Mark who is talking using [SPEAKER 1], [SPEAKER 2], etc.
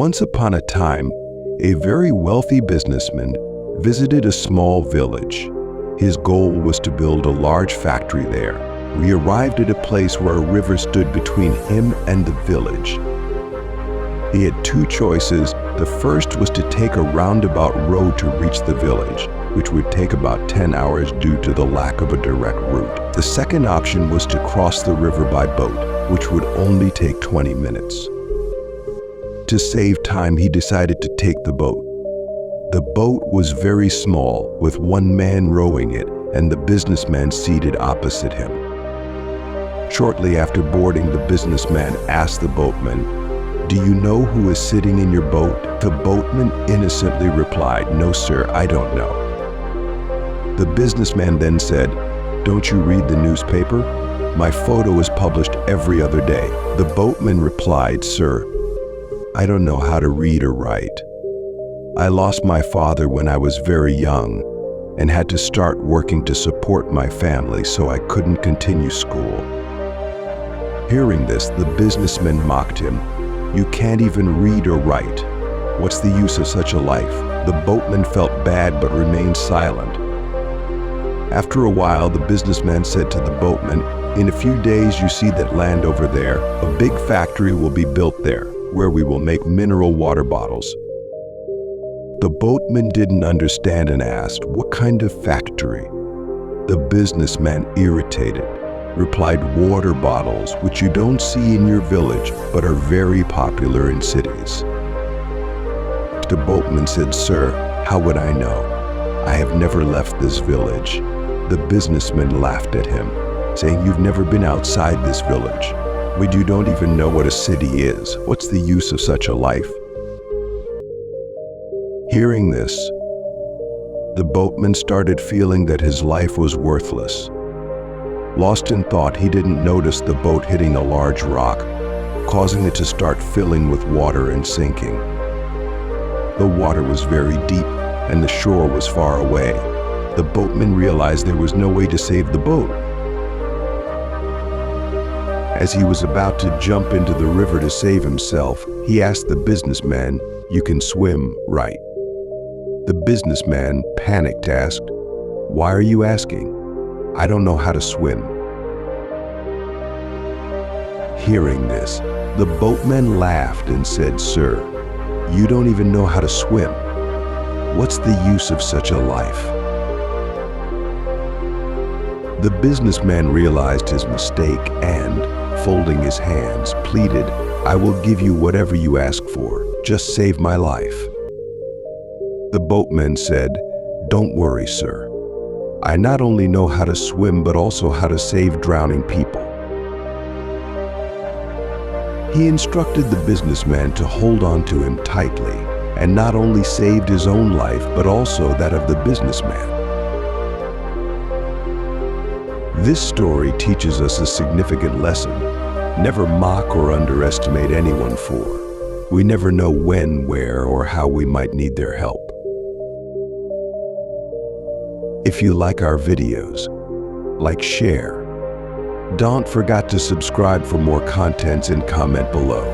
[SPEAKER 1] Once upon a time, a very wealthy businessman visited a small village. His goal was to build a large factory there. We arrived at a place where a river stood between him and the village. He had two choices. The first was to take a roundabout road to reach the village, which would take about 10 hours due to the lack of a direct route. The second option was to cross the river by boat, which would only take 20 minutes. To save time, he decided to take the boat. The boat was very small, with one man rowing it and the businessman seated opposite him. Shortly after boarding, the businessman asked the boatman, "Do you know who is sitting in your boat?" The boatman innocently replied, "No, sir, I don't know." The businessman then said, "Don't you read the newspaper? My photo is published every other day." The boatman replied, "Sir, I don't know how to read or write. I lost my father when I was very young and had to start working to support my family, so I couldn't continue school." Hearing this, the businessman mocked him. "You can't even read or write. What's the use of such a life?" The boatman felt bad but remained silent. After a while, the businessman said to the boatman, "In a few days you see that land over there. A big factory will be built there, where we will make mineral water bottles." The boatman didn't understand and asked, "What kind of factory?" The businessman, irritated, replied, "Water bottles, which you don't see in your village, but are very popular in cities." The boatman said, "Sir, how would I know? I have never left this village." The businessman laughed at him, saying, "You've never been outside this village. You don't even know what a city is. What's the use of such a life?" Hearing this, the boatman started feeling that his life was worthless. Lost in thought, he didn't notice the boat hitting a large rock, causing it to start filling with water and sinking. The water was very deep and the shore was far away. The boatman realized there was no way to save the boat. As he was about to jump into the river to save himself, he asked the businessman, "You can swim, right?" The businessman, panicked, asked, "Why are you asking? I don't know how to swim." Hearing this, the boatman laughed and said, "Sir, you don't even know how to swim. What's the use of such a life?" The businessman realized his mistake and, folding his hands, pleaded, "I will give you whatever you ask for. Just save my life." The boatman said, "Don't worry, sir. I not only know how to swim, but also how to save drowning people." He instructed the businessman to hold on to him tightly, and not only saved his own life, but also that of the businessman. This story teaches us a significant lesson. Never mock or underestimate anyone, for we never know when, where, or how we might need their help. If you like our videos, like, share. Don't forget to subscribe for more contents and comment below.